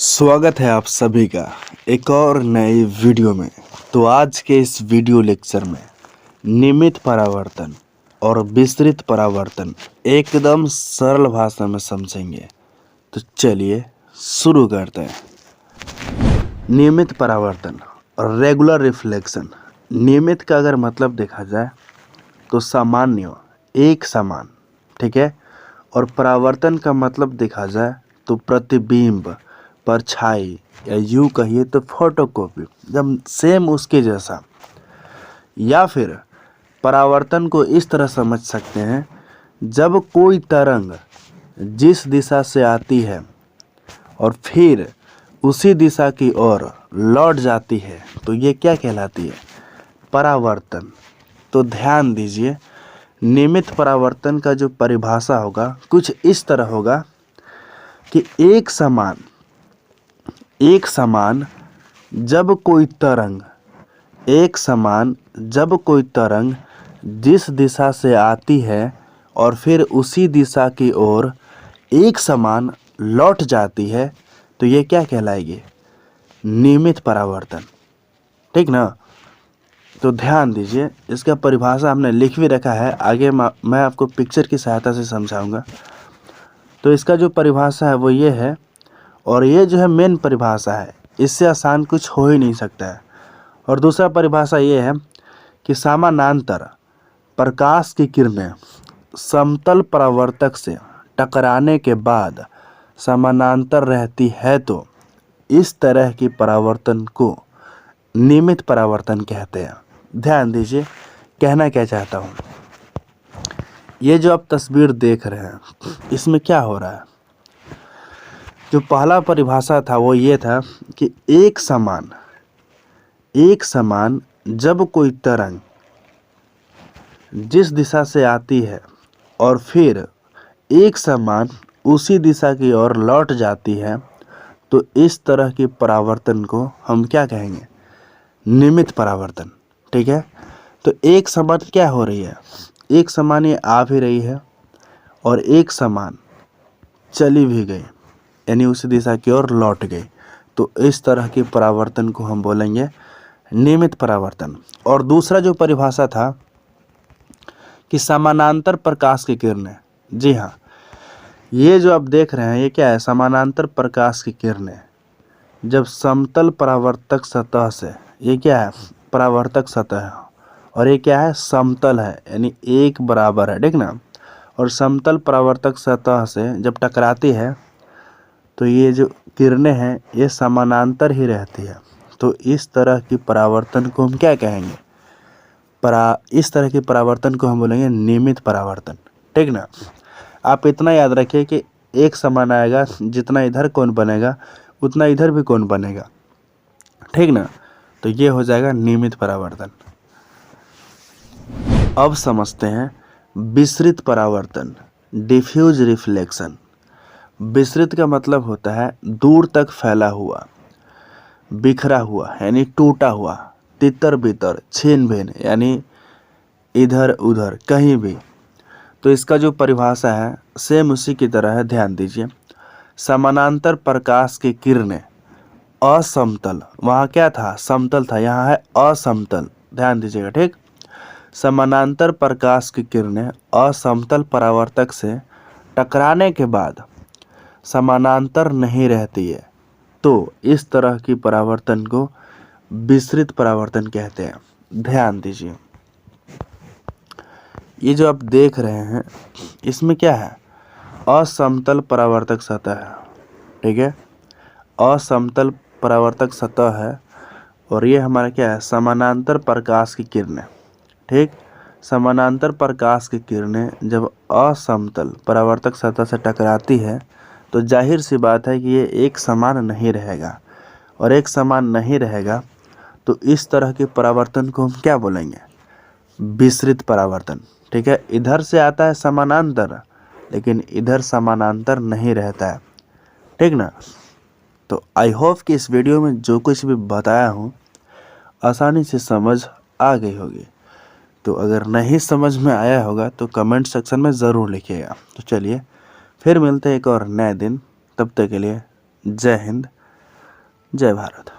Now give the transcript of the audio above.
स्वागत है आप सभी का एक और नए वीडियो में। तो आज के इस वीडियो लेक्चर में नियमित परावर्तन और विस्तृत परावर्तन एकदम सरल भाषा में समझेंगे। तो चलिए शुरू करते हैं। नियमित परावर्तन और रेगुलर रिफ्लेक्शन। नियमित का अगर मतलब देखा जाए तो सामान्य, एक समान, ठीक है। और परावर्तन का मतलब देखा जाए तो प्रतिबिंब, परछाई, या यूँ कहिए तो फोटोकॉपी, जब सेम उसके जैसा। या फिर परावर्तन को इस तरह समझ सकते हैं, जब कोई तरंग जिस दिशा से आती है और फिर उसी दिशा की ओर लौट जाती है तो ये क्या कहलाती है? परावर्तन। तो ध्यान दीजिए, नियमित परावर्तन का जो परिभाषा होगा कुछ इस तरह होगा कि एक समान जब कोई तरंग जिस दिशा से आती है और फिर उसी दिशा की ओर एक समान लौट जाती है तो ये क्या कहलाएगी? नियमित परावर्तन, ठीक ना। तो ध्यान दीजिए, इसका परिभाषा हमने लिख भी रखा है, आगे मैं आपको पिक्चर की सहायता से समझाऊंगा। तो इसका जो परिभाषा है वो ये है, और ये जो है मेन परिभाषा है, इससे आसान कुछ हो ही नहीं सकता है। और दूसरा परिभाषा ये है कि समानांतर प्रकाश की किरणें समतल परावर्तक से टकराने के बाद समानांतर रहती है तो इस तरह की परावर्तन को नियमित परावर्तन कहते हैं। ध्यान दीजिए, कहना क्या चाहता हूँ। ये जो आप तस्वीर देख रहे हैं इसमें क्या हो रहा है? जो पहला परिभाषा था वो ये था कि एक समान जब कोई तरंग जिस दिशा से आती है और फिर एक समान उसी दिशा की ओर लौट जाती है तो इस तरह की परावर्तन को हम क्या कहेंगे? नियमित परावर्तन, ठीक है। तो एक समान क्या हो रही है? एक समान ये आ भी रही है और एक समान चली भी गई, यानी उसी दिशा की ओर लौट गई। तो इस तरह के परावर्तन को हम बोलेंगे नियमित परावर्तन। और दूसरा जो परिभाषा था कि समानांतर प्रकाश की किरणें, जी हाँ, ये जो आप देख रहे हैं ये क्या है? समानांतर प्रकाश की किरणें जब समतल परावर्तक सतह से, ये क्या है? परावर्तक सतह है, और ये क्या है? समतल है, यानी एक बराबर है, ठीक ना। और समतल परावर्तक सतह से जब टकराती है तो ये जो किरणें हैं ये समानांतर ही रहती है। तो इस तरह की परावर्तन को हम क्या कहेंगे? इस तरह के परावर्तन को हम बोलेंगे नियमित परावर्तन, ठीक ना। आप इतना याद रखिए कि एक समान आएगा, जितना इधर कोण बनेगा उतना इधर भी कोण बनेगा, ठीक ना। तो ये हो जाएगा नियमित परावर्तन। अब समझते हैं विस्तृत परावर्तन, डिफ्यूज रिफ्लेक्शन। विस्तृत का मतलब होता है दूर तक फैला हुआ, बिखरा हुआ यानी टूटा हुआ, तितर बितर, छिन भिन यानी इधर उधर कहीं भी। तो इसका जो परिभाषा है सेम उसी की तरह है। ध्यान दीजिए, समानांतर प्रकाश की किरणें असमतल, वहाँ क्या था? समतल था, यहाँ है असमतल। ध्यान दीजिएगा, ठीक। समानांतर प्रकाश की किरणें असमतल परावर्तक से टकराने के बाद समानांतर नहीं रहती है तो इस तरह की परावर्तन को विस्तृत परावर्तन कहते हैं। ध्यान दीजिए, ये जो आप देख रहे हैं इसमें क्या है? असमतल परावर्तक सतह है, ठीक है। असमतल परावर्तक सतह है और ये हमारा क्या है? समानांतर प्रकाश की किरणें, ठीक। समानांतर प्रकाश की किरणें जब असमतल परावर्तक सतह से टकराती है तो जाहिर सी बात है कि ये एक समान नहीं रहेगा, और एक समान नहीं रहेगा तो इस तरह के परावर्तन को हम क्या बोलेंगे? विस्तृत परावर्तन, ठीक है। इधर से आता है समानांतर, लेकिन इधर समानांतर नहीं रहता है, ठीक ना। तो आई होप कि इस वीडियो में जो कुछ भी बताया हूँ आसानी से समझ आ गई होगी। तो अगर नहीं समझ में आया होगा तो कमेंट सेक्शन में ज़रूर लिखिएगा। तो चलिए फिर मिलते हैं एक और नए दिन, तब तक के लिए जय हिंद, जय भारत।